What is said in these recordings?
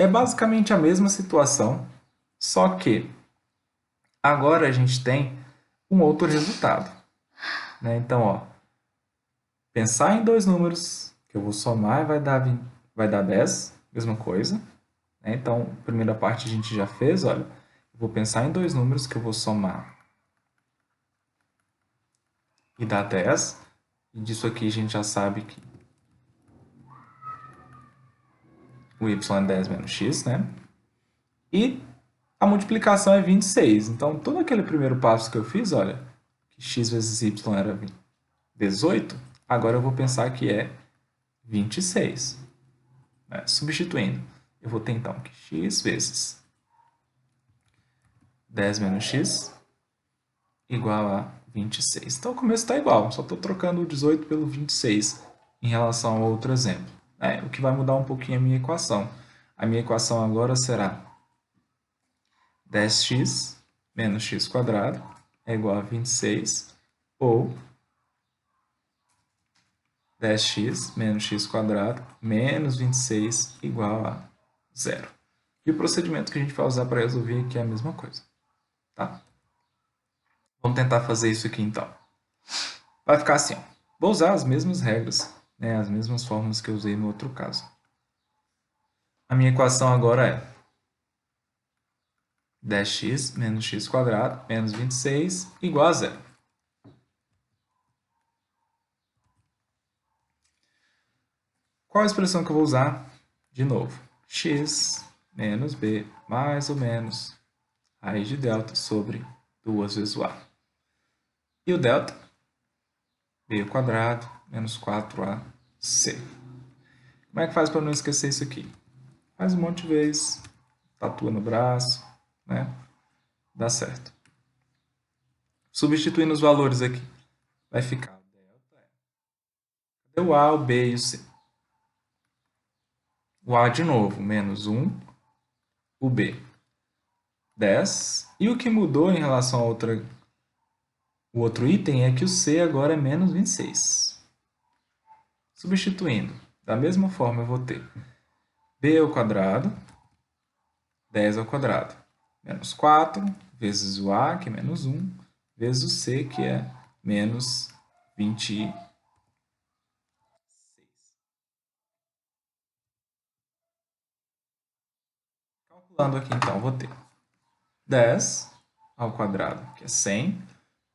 É basicamente a mesma situação, só que agora a gente tem um outro resultado, né? Então, ó, pensar em dois números que eu vou somar e vai dar 10, mesma coisa, né? Então, a primeira parte a gente já fez, olha. Eu vou pensar em dois números que eu vou somar e dá 10. E disso aqui a gente já sabe que o y é 10 menos x, né? E a multiplicação é 26. Então, todo aquele primeiro passo que eu fiz, olha, que x vezes y era 18, agora eu vou pensar que é 26. Né? Substituindo, eu vou ter então que x vezes 10 menos x igual a 26. Então, o começo está igual, só estou trocando o 18 pelo 26 em relação ao outro exemplo. O que vai mudar um pouquinho a minha equação. A minha equação agora será 10x menos x quadrado é igual a 26, ou 10x menos x quadrado menos 26 igual a zero. E o procedimento que a gente vai usar para resolver aqui é a mesma coisa. Tá? Vamos tentar fazer isso aqui então. Vai ficar assim. Ó. Vou usar as mesmas regras, né, as mesmas fórmulas que eu usei no outro caso. A minha equação agora é 10x menos x quadrado menos 26 igual a zero. Qual a expressão que eu vou usar? De novo, x menos b mais ou menos raiz de delta sobre 2 vezes o a. E o delta? B ao quadrado menos 4ac. Como é que faz para não esquecer isso aqui? Faz um monte de vezes, tatua no braço, né? Dá certo. Substituindo os valores aqui, vai ficar o delta. Cadê o a, o b e o c? O a de novo, menos 1, o b, 10. E o que mudou em relação ao o outro item é que o c agora é menos 26. Substituindo, da mesma forma eu vou ter b ao quadrado, 10 ao quadrado, menos 4, vezes o a, que é menos 1, vezes o c, que é menos 26. Calculando aqui, então, vou ter 10 ao quadrado, que é 100,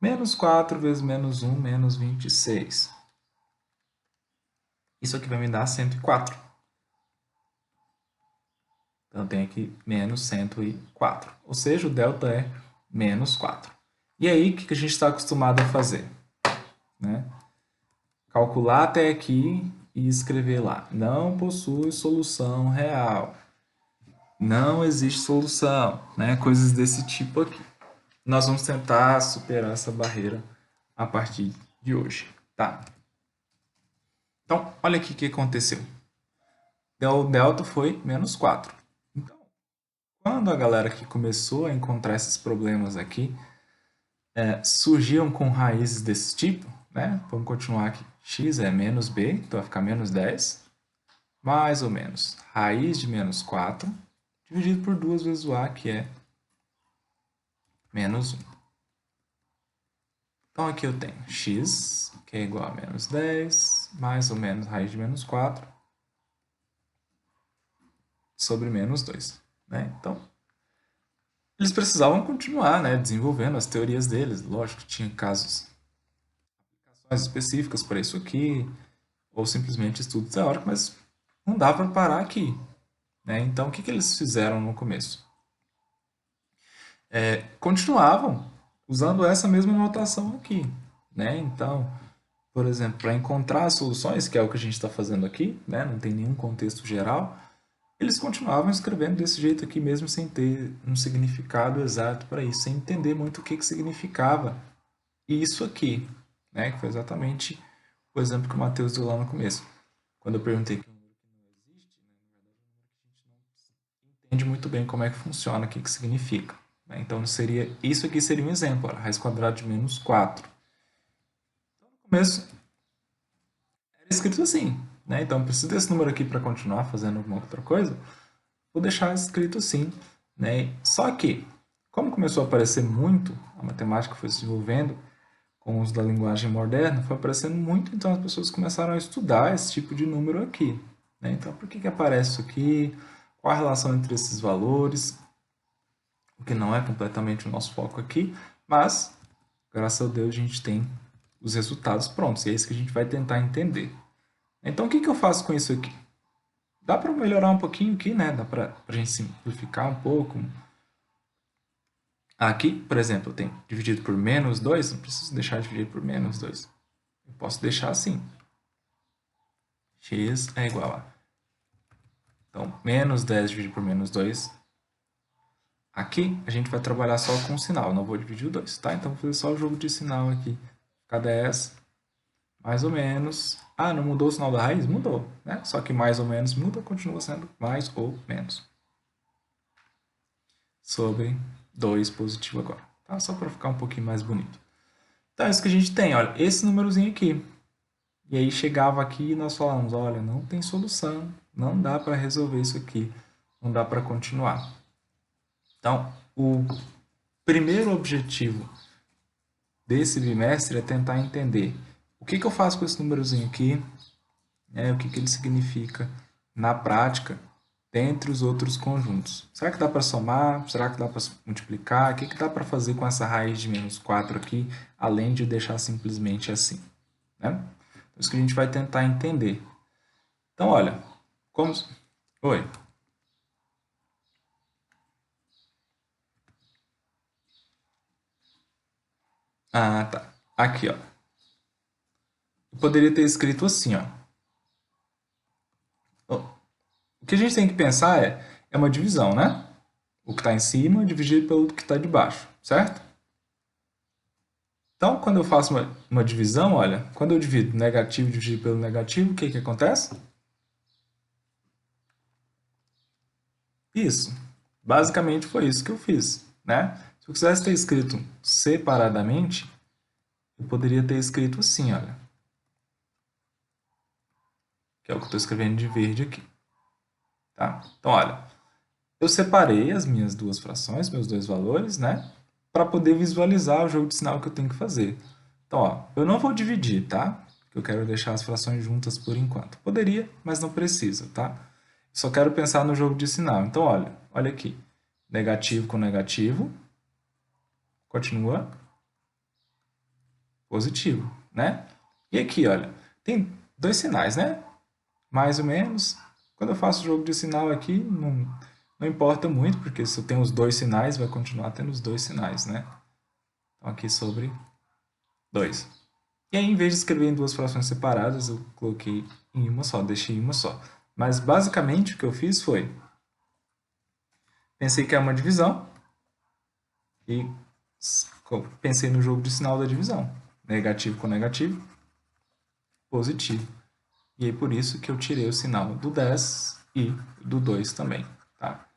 menos 4 vezes menos 1, menos 26. Isso aqui vai me dar 104. Então, eu tenho aqui menos 104. Ou seja, o delta é menos 4. E aí, o que a gente está acostumado a fazer? Né? Calcular até aqui e escrever lá. Não possui solução real. Não existe solução. Né? Coisas desse tipo aqui. Nós vamos tentar superar essa barreira a partir de hoje. Tá? Então, olha aqui o que aconteceu. O delta foi menos 4. Então, quando a galera que começou a encontrar esses problemas aqui, surgiam com raízes desse tipo, né? Vamos continuar aqui. X é menos b, então vai ficar menos 10, mais ou menos raiz de menos 4, dividido por 2 vezes o a, que é menos 1. Então aqui eu tenho x, que é igual a menos 10, mais ou menos raiz de menos 4, sobre menos 2. Né? Então, eles precisavam continuar, né, desenvolvendo as teorias deles. Lógico que tinha casos específicas para isso aqui, ou simplesmente estudo teórico, mas não dá para parar aqui. Né? Então, o que eles fizeram no começo? Continuavam usando essa mesma notação aqui. Né? Então, por exemplo, para encontrar as soluções, que é o que a gente está fazendo aqui, né? Não tem nenhum contexto geral, eles continuavam escrevendo desse jeito aqui mesmo sem ter um significado exato para isso, sem entender muito o que significava isso aqui, né? Que foi exatamente o exemplo que o Matheus deu lá no começo. Quando eu perguntei que um número que não existe, né? Na verdade, é um número que a gente não entende muito bem como é que funciona, o que significa. Né? Então, isso aqui seria um exemplo, a raiz quadrada de menos 4. Então, no começo, era escrito assim. Né? Então, preciso desse número aqui para continuar fazendo alguma outra coisa? vou deixar escrito assim, né? Só que, como começou a aparecer muito, a matemática foi se desenvolvendo com o uso da linguagem moderna, foi aparecendo muito, então as pessoas começaram a estudar esse tipo de número aqui, né? Então, por que aparece isso aqui? Qual a relação entre esses valores? O que não é completamente o nosso foco aqui, mas, graças a Deus, a gente tem os resultados prontos, e é isso que a gente vai tentar entender. Então, o que eu faço com isso aqui? Dá para melhorar um pouquinho aqui, né? Dá para a gente simplificar um pouco. Aqui, por exemplo, eu tenho dividido por menos 2, não preciso deixar dividido por menos 2. Eu posso deixar assim. X é igual a... Então, menos 10 dividido por menos 2. Aqui, a gente vai trabalhar só com o sinal, não vou dividir o 2, tá? Então, vou fazer só o jogo de sinal aqui. Fica 10, mais ou menos... Ah, não mudou o sinal da raiz? Mudou, né? Só que mais ou menos muda, continua sendo mais ou menos. Sobre 2 positivo agora, tá? Só para ficar um pouquinho mais bonito. Então, é isso que a gente tem, olha, esse númerozinho aqui. E aí chegava aqui e nós falamos, olha, não tem solução, não dá para resolver isso aqui, não dá para continuar. Então, o primeiro objetivo desse bimestre é tentar entender o que eu faço com esse númerozinho aqui, o que ele significa na prática, dentre os outros conjuntos. Será que dá para somar? Será que dá para multiplicar? O que dá para fazer com essa raiz de menos 4 aqui, além de deixar simplesmente assim? Né? Isso que a gente vai tentar entender. Então, olha, como... Oi. Ah, tá. Aqui, ó. Eu poderia ter escrito assim, ó. O que a gente tem que pensar é uma divisão, né? O que está em cima dividido pelo que está de baixo, certo? Então, quando eu faço uma divisão, olha, quando eu divido negativo dividido pelo negativo, o que acontece? Isso. Basicamente foi isso que eu fiz, né? Se eu quisesse ter escrito separadamente, eu poderia ter escrito assim, olha. Que é o que eu estou escrevendo de verde aqui. Tá? Então, olha, eu separei as minhas duas frações, meus dois valores, né? Para poder visualizar o jogo de sinal que eu tenho que fazer. Então, ó, eu não vou dividir, tá? Eu quero deixar as frações juntas por enquanto. Poderia, mas não precisa, tá? Só quero pensar no jogo de sinal. Então, olha aqui. Negativo com negativo. Continua positivo, né? E aqui, olha, tem dois sinais, né? Mais ou menos. Quando eu faço o jogo de sinal aqui, não importa muito, porque se eu tenho os dois sinais, vai continuar tendo os dois sinais, né? Então, aqui sobre 2. E aí, em vez de escrever em duas frações separadas, eu coloquei em uma só, deixei em uma só. Mas, basicamente, o que eu fiz foi... Pensei que é uma divisão e pensei no jogo de sinal da divisão. Negativo com negativo, positivo. E aí, por isso que eu tirei o sinal do 10 e do 2 também, tá?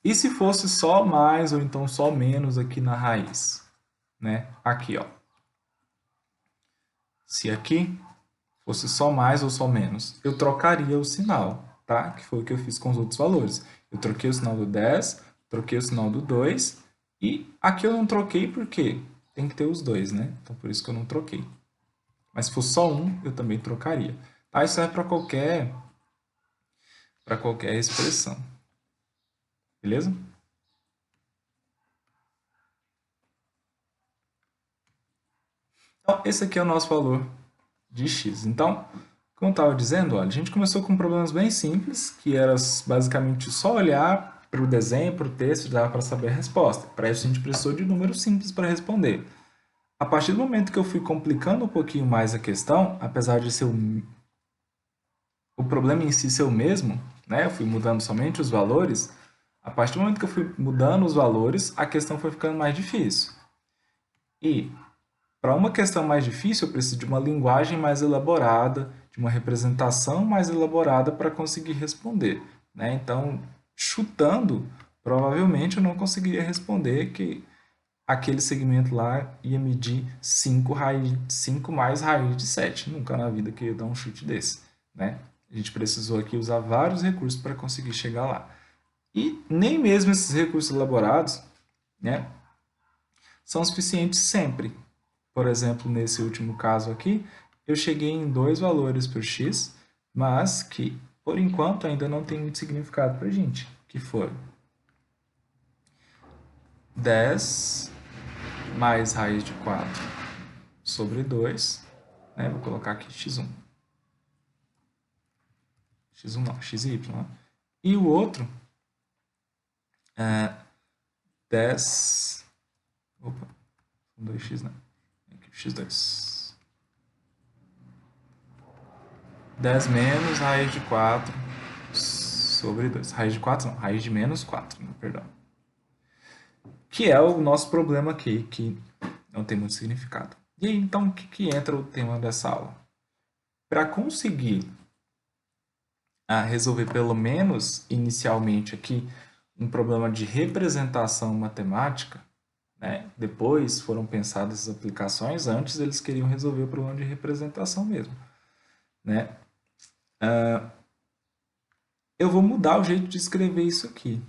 E se fosse só mais ou então só menos aqui na raiz, né? Aqui, ó. Se aqui fosse só mais ou só menos, eu trocaria o sinal, tá? Que foi o que eu fiz com os outros valores. Eu troquei o sinal do 10, troquei o sinal do 2 e aqui eu não troquei porque tem que ter os dois, né? Então por isso que eu não troquei. Mas se fosse só um, eu também trocaria. Tá? Isso serve para qualquer expressão. Beleza? Então, esse aqui é o nosso valor de x. Então, como eu estava dizendo, olha, a gente começou com problemas bem simples, que era basicamente só olhar para o desenho, para o texto, e dava para saber a resposta. Para isso, a gente precisou de números simples para responder. A partir do momento que eu fui complicando um pouquinho mais a questão, apesar de ser o problema em si ser o mesmo, né? Eu fui mudando somente os valores. A partir do momento que eu fui mudando os valores, a questão foi ficando mais difícil. E para uma questão mais difícil, eu preciso de uma linguagem mais elaborada, de uma representação mais elaborada para conseguir responder, né? Então, chutando, provavelmente eu não conseguiria responder que aquele segmento lá ia medir 5 mais raiz de 7. Nunca na vida que eu ia dar um chute desse, né? A gente precisou aqui usar vários recursos para conseguir chegar lá. E nem mesmo esses recursos elaborados, né, são suficientes sempre. Por exemplo, nesse último caso aqui, eu cheguei em dois valores para o x, mas que, por enquanto, ainda não tem muito significado para a gente, que foi 10 mais raiz de 4 sobre 2, né? Vou colocar aqui x1. x1 não, xy, né? E o outro é 10... Opa, são 2x, né? Aqui, x2. 10 menos raiz de 4 sobre 2. Raiz de 4 não, raiz de menos 4, né? Perdão. Que é o nosso problema aqui, que não tem muito significado. E aí, então, o que entra o tema dessa aula? Para conseguir resolver, pelo menos inicialmente aqui, um problema de representação matemática, né? Depois foram pensadas as aplicações, antes eles queriam resolver o problema de representação mesmo, né? Eu vou mudar o jeito de escrever isso aqui.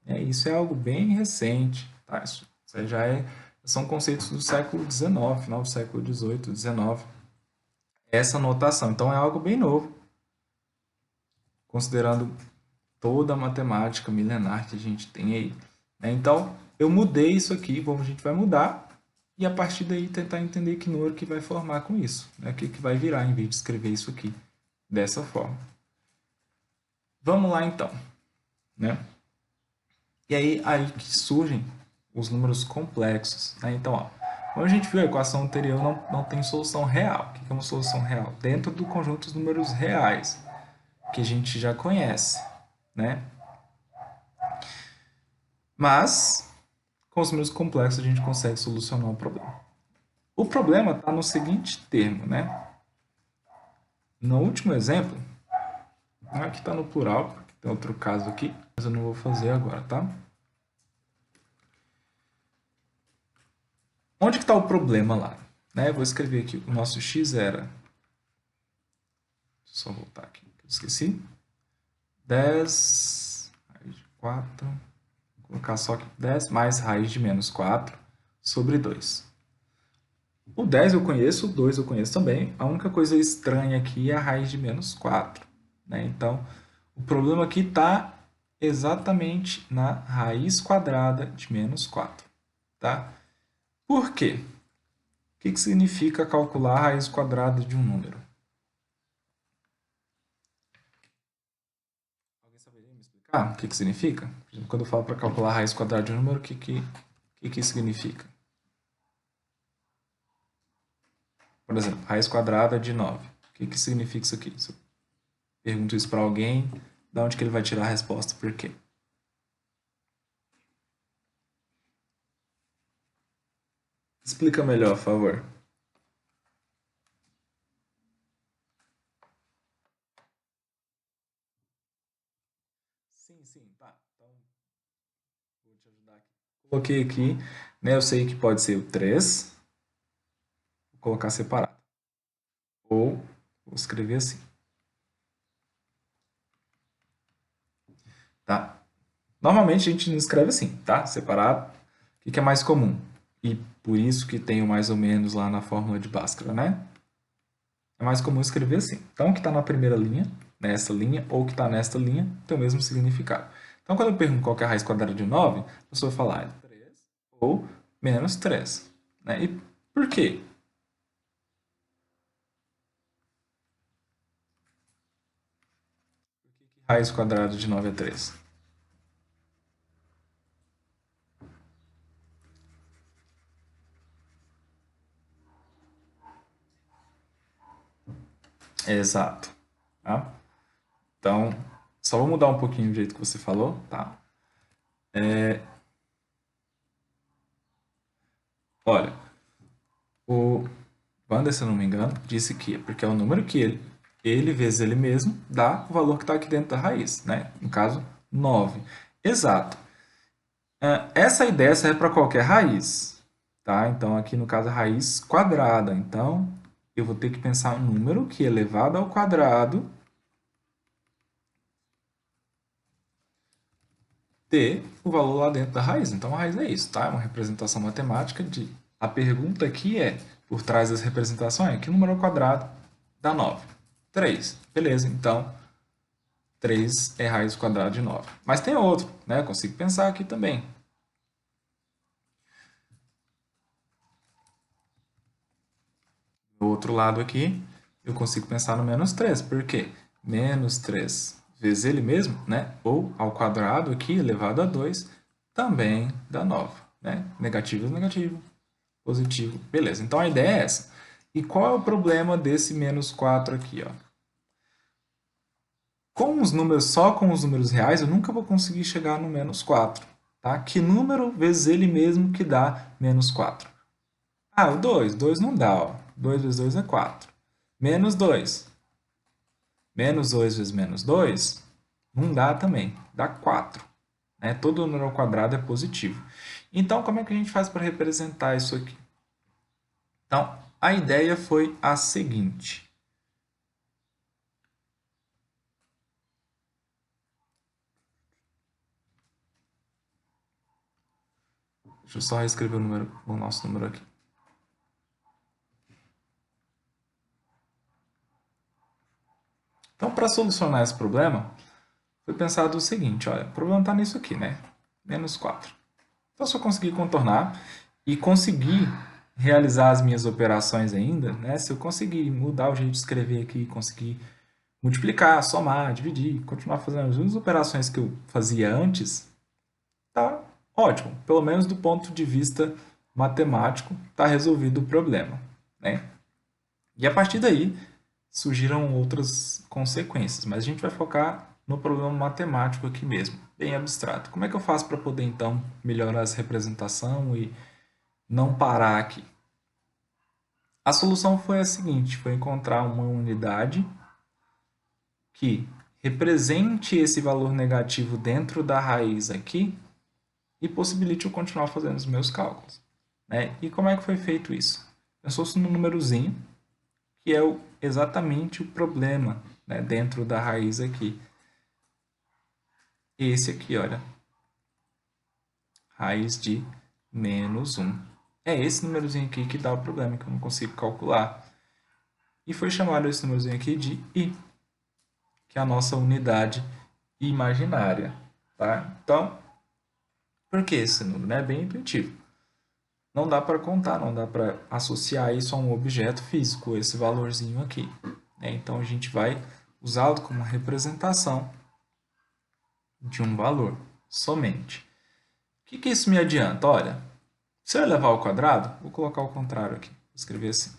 Isso é algo bem recente, tá? Isso já são conceitos do século XIX, final do século XVIII, XIX. Essa notação, então é algo bem novo, considerando toda a matemática milenar que a gente tem aí, né? Então, eu mudei isso aqui, a gente vai mudar, e a partir daí tentar entender que número que vai formar com isso, né? O que vai virar em vez de escrever isso aqui dessa forma. Vamos lá então, né? E aí que surgem os números complexos, né? Então, ó, como a gente viu, a equação anterior não tem solução real. O que é uma solução real? Dentro do conjunto dos números reais, que a gente já conhece, né? Mas, com os números complexos, a gente consegue solucionar o problema. O problema está no seguinte termo, né? No último exemplo, aqui está no plural, porque tem outro caso aqui, mas eu não vou fazer agora, tá? Onde que está o problema lá? Né? Vou escrever aqui, o nosso x era... Deixa eu só voltar aqui, que eu esqueci. 10 raiz de 4, vou colocar só aqui 10 mais raiz de menos 4 sobre 2. O 10 eu conheço, o 2 eu conheço também. A única coisa estranha aqui é a raiz de menos 4. Né? Então, o problema aqui está exatamente na raiz quadrada de menos 4. Tá? Por quê? O que significa calcular a raiz quadrada de um número? Alguém saberia me explicar o que significa? Por exemplo, quando eu falo para calcular a raiz quadrada de um número, o que significa? Por exemplo, raiz quadrada de 9. O que significa isso aqui? Se eu pergunto isso para alguém, de onde que ele vai tirar a resposta? Por quê? Explica melhor, por favor. Sim, tá. Então, vou te ajudar aqui. Coloquei aqui, né? Eu sei que pode ser o 3, vou colocar separado. Ou vou escrever assim. Tá? Normalmente a gente não escreve assim, tá? Separado. O que é mais comum? E por isso que tem o mais ou menos lá na fórmula de Bhaskara, né? É mais comum escrever assim. Então, o que está na primeira linha, nessa linha, ou o que está nesta linha, tem o mesmo significado. Então, quando eu pergunto qual é a raiz quadrada de 9, a pessoa vai falar 3 ou menos 3. Né? E por quê? Por que raiz quadrada de 9 é 3? Exato. Tá? Então, só vou mudar um pouquinho o jeito que você falou, tá? Olha, o Wander, se eu não me engano, disse que é porque é o número que ele vezes ele mesmo dá o valor que está aqui dentro da raiz, né? No caso, 9. Exato. Essa ideia serve para qualquer raiz, tá? Então, aqui no caso, a raiz quadrada. Então, eu vou ter que pensar um número que elevado ao quadrado ter o valor lá dentro da raiz. Então, a raiz é isso, tá? É uma representação matemática de... A pergunta aqui é, por trás das representações, que número ao quadrado dá 9? 3. Beleza, então, 3 é raiz quadrada de 9. Mas tem outro, né? Eu consigo pensar aqui também. Do outro lado aqui, eu consigo pensar no menos 3. Por quê? Menos 3 vezes ele mesmo, né? Ou ao quadrado aqui, elevado a 2, também dá 9. Né? Negativo vezes negativo, positivo. Beleza, então a ideia é essa. E qual é o problema desse menos 4 aqui? Ó? Só com os números reais, eu nunca vou conseguir chegar no menos 4. Tá? Que número vezes ele mesmo que dá menos 4? Ah, o 2. 2 não dá. Ó. 2 vezes 2 é 4. Menos 2. Menos 2 vezes menos 2 não dá também. Dá 4. Né? Todo número ao quadrado é positivo. Então, como é que a gente faz para representar isso aqui? Então, a ideia foi a seguinte. Deixa eu só reescrever o nosso número aqui. Então, para solucionar esse problema, foi pensado o seguinte, olha, o problema está nisso aqui, né? Menos 4. Então, se eu conseguir contornar e conseguir realizar as minhas operações ainda, né? Se eu conseguir mudar o jeito de escrever aqui, conseguir multiplicar, somar, dividir, continuar fazendo as mesmas operações que eu fazia antes, tá ótimo. Pelo menos do ponto de vista matemático, está resolvido o problema, né? E a partir daí, surgiram outras consequências, mas a gente vai focar no problema matemático aqui mesmo, bem abstrato. Como é que eu faço para poder, então, melhorar essa representação e não parar aqui? A solução foi a seguinte, foi encontrar uma unidade que represente esse valor negativo dentro da raiz aqui e possibilite eu continuar fazendo os meus cálculos. Né? E como é que foi feito isso? Pensou-se no númerozinho, que é exatamente o problema, né, dentro da raiz aqui. Esse aqui, olha, raiz de menos 1. É esse númerozinho aqui que dá o problema, que eu não consigo calcular. E foi chamado esse númerozinho aqui de I, que é a nossa unidade imaginária. Tá? Então, por que esse número? É bem intuitivo. Não dá para contar, não dá para associar isso a um objeto físico, esse valorzinho aqui. Né? Então, a gente vai usá-lo como representação de um valor somente. O que isso me adianta? Olha, se eu elevar ao quadrado, vou colocar o contrário aqui. Vou escrever assim.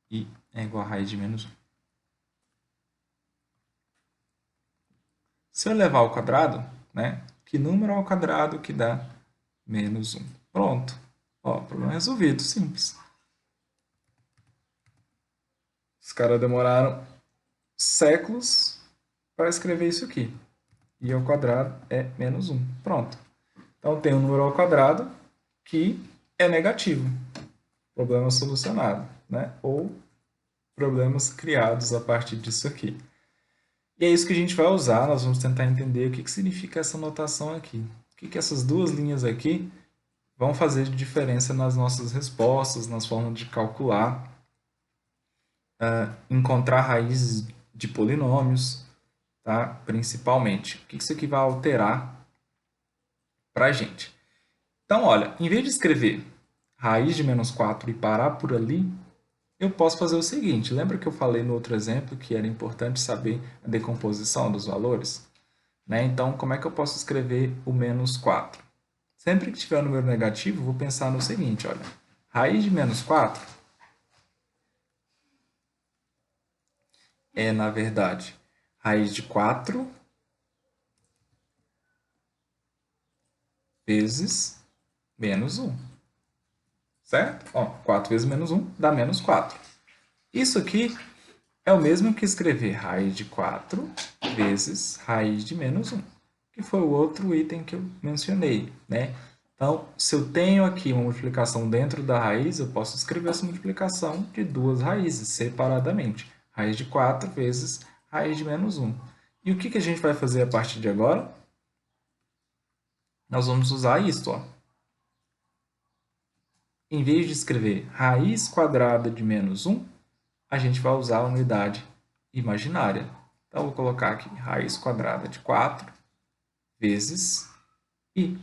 I é igual a raiz de menos 1. Se eu elevar ao quadrado, né, que número ao quadrado que dá menos 1? Pronto. Ó, problema resolvido, simples. Os caras demoraram séculos para escrever isso aqui. I ao quadrado é menos 1. Pronto. Então, tem um número ao quadrado que é negativo. Problema solucionado, né? Ou problemas criados a partir disso aqui. E é isso que a gente vai usar, nós vamos tentar entender o que significa essa notação aqui. O que essas duas linhas aqui vão fazer de diferença nas nossas respostas, nas formas de calcular, encontrar raízes de polinômios, tá? Principalmente. O que isso aqui vai alterar para a gente? Então, olha, em vez de escrever raiz de menos 4 e parar por ali, eu posso fazer o seguinte, lembra que eu falei no outro exemplo que era importante saber a decomposição dos valores? Né? Então, como é que eu posso escrever o menos 4? Sempre que tiver um número negativo, vou pensar no seguinte, olha, raiz de menos 4 é, na verdade, raiz de 4 vezes menos 1. Certo? Ó, 4 vezes menos 1 dá menos 4. Isso aqui é o mesmo que escrever raiz de 4 vezes raiz de menos 1, que foi o outro item que eu mencionei, né? Então, se eu tenho aqui uma multiplicação dentro da raiz, eu posso escrever essa multiplicação de duas raízes separadamente. Raiz de 4 vezes raiz de menos 1. E o que a gente vai fazer a partir de agora? Nós vamos usar isso, ó. Em vez de escrever raiz quadrada de menos 1, a gente vai usar a unidade imaginária. Então, vou colocar aqui raiz quadrada de 4 vezes i.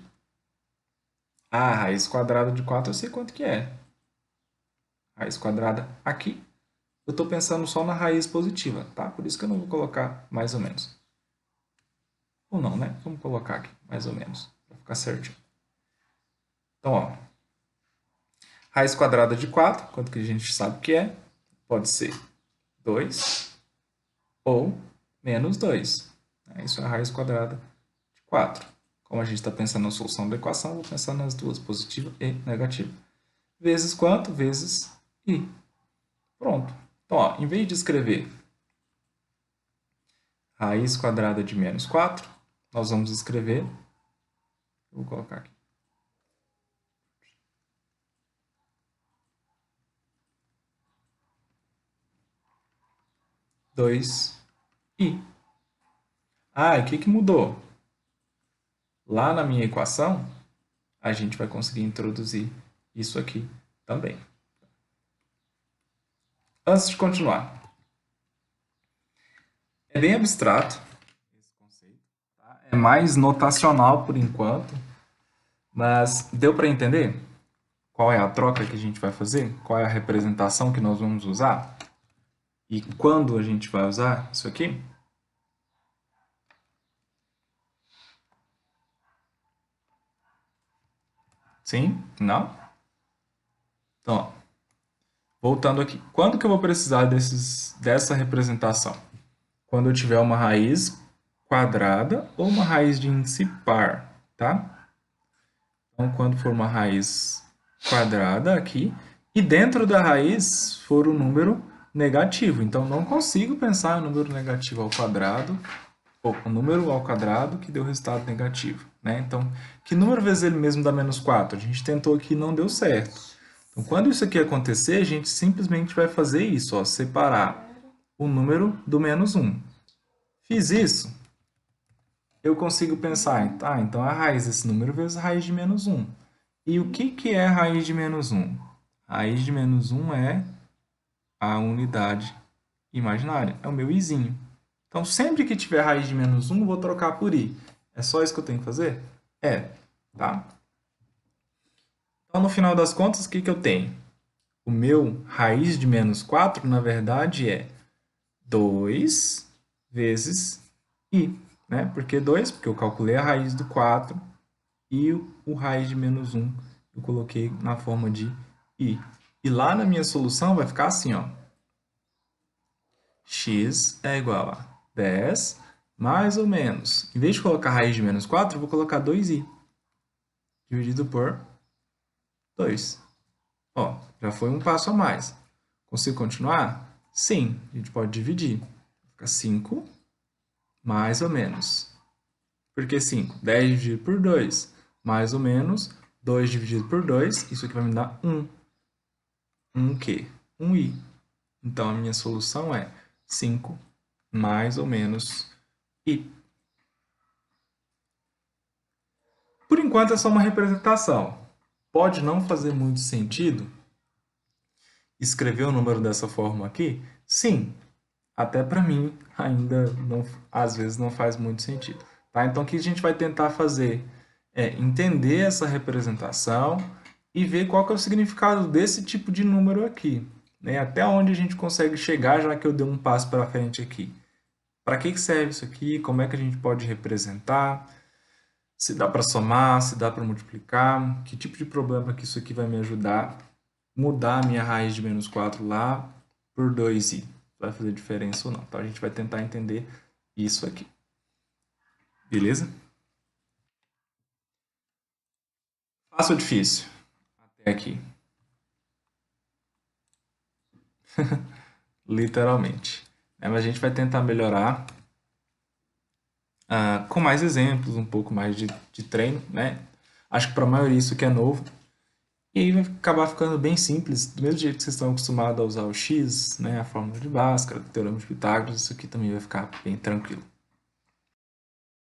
A raiz quadrada de 4 eu sei quanto que é. Raiz quadrada aqui. Eu estou pensando só na raiz positiva, tá? Por isso que eu não vou colocar mais ou menos. Ou não, né? Vamos colocar aqui, mais ou menos, para ficar certinho. Então, ó, raiz quadrada de 4, quanto que a gente sabe que é? Pode ser 2 ou menos 2. Isso é a raiz quadrada de 4. Como a gente está pensando na solução da equação, eu vou pensar nas duas, positiva e negativa. Vezes quanto? Vezes i. Pronto. Então, ó, em vez de escrever raiz quadrada de menos 4, nós vamos escrever, eu vou colocar aqui, 2i. Ah, e o que mudou? Lá na minha equação, a gente vai conseguir introduzir isso aqui também. Antes de continuar, é bem abstrato esse conceito, tá? É mais notacional por enquanto, mas deu para entender qual é a troca que a gente vai fazer? Qual é a representação que nós vamos usar? E quando a gente vai usar isso aqui? Sim? Não? Então, ó, voltando aqui. Quando que eu vou precisar dessa representação? Quando eu tiver uma raiz quadrada ou uma raiz de índice par, tá? Então, quando for uma raiz quadrada aqui, e dentro da raiz for um número negativo. Então, não consigo pensar em um número negativo ao quadrado, ou um número ao quadrado que deu resultado negativo, né? Então, que número vezes ele mesmo dá menos 4? A gente tentou aqui e não deu certo. Então, quando isso aqui acontecer, a gente simplesmente vai fazer isso, ó, separar o número do menos 1. Fiz isso, eu consigo pensar, tá, então a raiz desse número vezes a raiz de menos 1. E o que é a raiz de menos 1? A raiz de menos 1 é a unidade imaginária, é o meu izinho. Então, sempre que tiver raiz de menos 1, eu vou trocar por i. É só isso que eu tenho que fazer? É, tá? Então, no final das contas, o que eu tenho? O meu raiz de menos 4, na verdade, é 2 vezes i. Né? Por que 2? Porque eu calculei a raiz do 4 e o raiz de menos 1 eu coloquei na forma de i. E lá na minha solução vai ficar assim, ó. X é igual a 10 mais ou menos. Em vez de colocar raiz de menos 4, eu vou colocar 2i dividido por 2. Ó, já foi um passo a mais. Consigo continuar? Sim, a gente pode dividir. Fica 5 mais ou menos. Por que 5? 10 dividido por 2, mais ou menos 2 dividido por 2, isso aqui vai me dar 1. 1 o quê? 1i. Então, a minha solução é 5 mais ou menos i. Por enquanto, é só uma representação. Pode não fazer muito sentido escrever o número dessa forma aqui? Sim, até para mim ainda não, às vezes não faz muito sentido. Tá? Então, o que a gente vai tentar fazer é entender essa representação e ver qual que é o significado desse tipo de número aqui. Né? Até onde a gente consegue chegar, já que eu dei um passo para frente aqui. Para que serve isso aqui? Como é que a gente pode representar? Se dá para somar, se dá para multiplicar? Que tipo de problema que isso aqui vai me ajudar? Mudar a minha raiz de menos 4 lá por 2i. Vai fazer diferença ou não. Então, a gente vai tentar entender isso aqui. Beleza? Fácil ou difícil? Até aqui. Literalmente. Mas a gente vai tentar melhorar com mais exemplos, um pouco mais de treino, né? Acho que para a maioria isso aqui é novo. E aí vai acabar ficando bem simples, do mesmo jeito que vocês estão acostumados a usar o x, né, a fórmula de Bhaskara, o teorema de Pitágoras, isso aqui também vai ficar bem tranquilo.